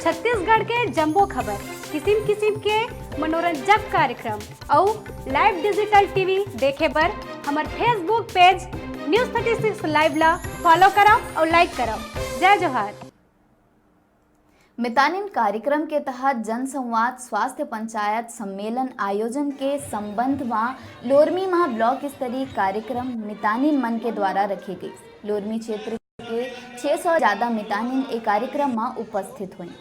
छत्तीसगढ़ के जम्बो खबर, किसिम किसिम के मनोरंजक कार्यक्रम और लाइव डिजिटल टीवी देखे बर हमार फेसबुक पेज न्यूज़ 36 लाइव ला फॉलो करो और लाइक करो। जय जोहार। मितानिन कार्यक्रम के तहत जनसंवाद स्वास्थ्य पंचायत सम्मेलन आयोजन के संबंध में लोरमी माह ब्लॉक स्तरीय कार्यक्रम मितानिन मन के द्वारा रखी गई। लोरमी क्षेत्र के 600 ज्यादा मितानिन एक कार्यक्रम में उपस्थित हुई।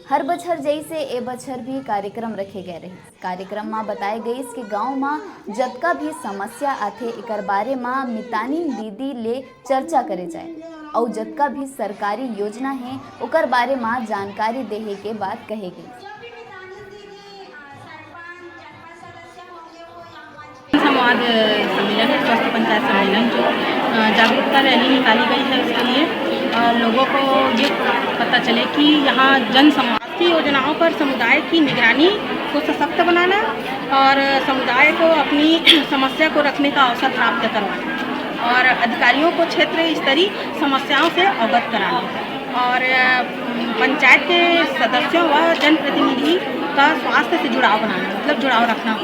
हर बछर जैसे ए बछर भी कार्यक्रम रखे गए रहे। कार्यक्रम में बताए गई कि गांव में जतका भी समस्या आथे एक बारे में मितानिन दीदी ले चर्चा करे जाए और जतका भी सरकारी योजना है उकर बारे में जानकारी देहे के बात कहे गई। संवाद सम्मेलन है, स्वास्थ्य पंचायत सम्मेलन जो जागरूकता रैली निकाली गई है, उसके लिए लोगों को ये पता चले कि यहाँ जन संवाद की योजनाओं पर समुदाय की निगरानी को सशक्त बनाना और समुदाय को अपनी समस्या को रखने का अवसर प्राप्त करवाना और अधिकारियों को क्षेत्र स्तरीय समस्याओं से अवगत कराना और पंचायत के सदस्यों व जनप्रतिनिधि का स्वास्थ्य से जुड़ाव बनाना, मतलब जुड़ाव रखना।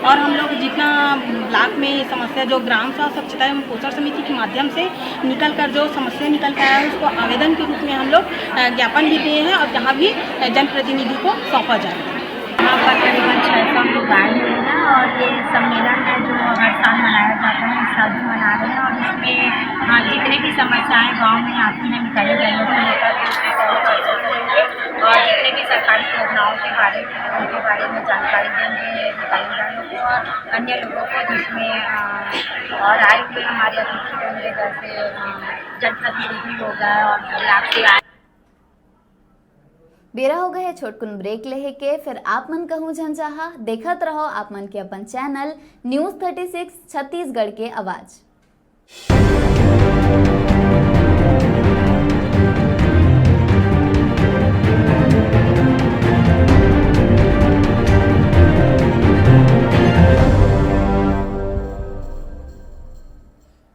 और हम लोग जितना ब्लॉक में समस्या जो ग्राम स्वास्थ्य स्वच्छता एवं पोषण समिति के माध्यम से निकल कर जो समस्या निकल कर आया है उसको आवेदन के रूप में हम लोग ज्ञापन भी दिए हैं और जहाँ भी जनप्रतिनिधि को सौंपा जाएगा। यहाँ पर करीबन 600 लोग आए हुए हैं और ये सम्मेलन है जो हर साल मनाया जाता है, इस साल भी मना रहे हैं और इसमें जितने भी समस्याएं गांव में आती हैं निकाली गई को लेकर चर्चा करेंगे और जितने भी सरकारी योजनाओं के बारे में उनके बारे में जानकारी देंगे दुकानदारों को और अन्य लोगों को, जिसमें और आए हुए हमारे अतिथि होंगे जैसे जनप्रतिनिधि हो गए और ब्लॉक से आए। बेरा हो गए छोटकुन ब्रेक लेहे के, फिर आप मन कहूँ झंझाहा देखत रहो आप मन के अपन चैनल न्यूज़ 36 छत्तीसगढ़ के आवाज।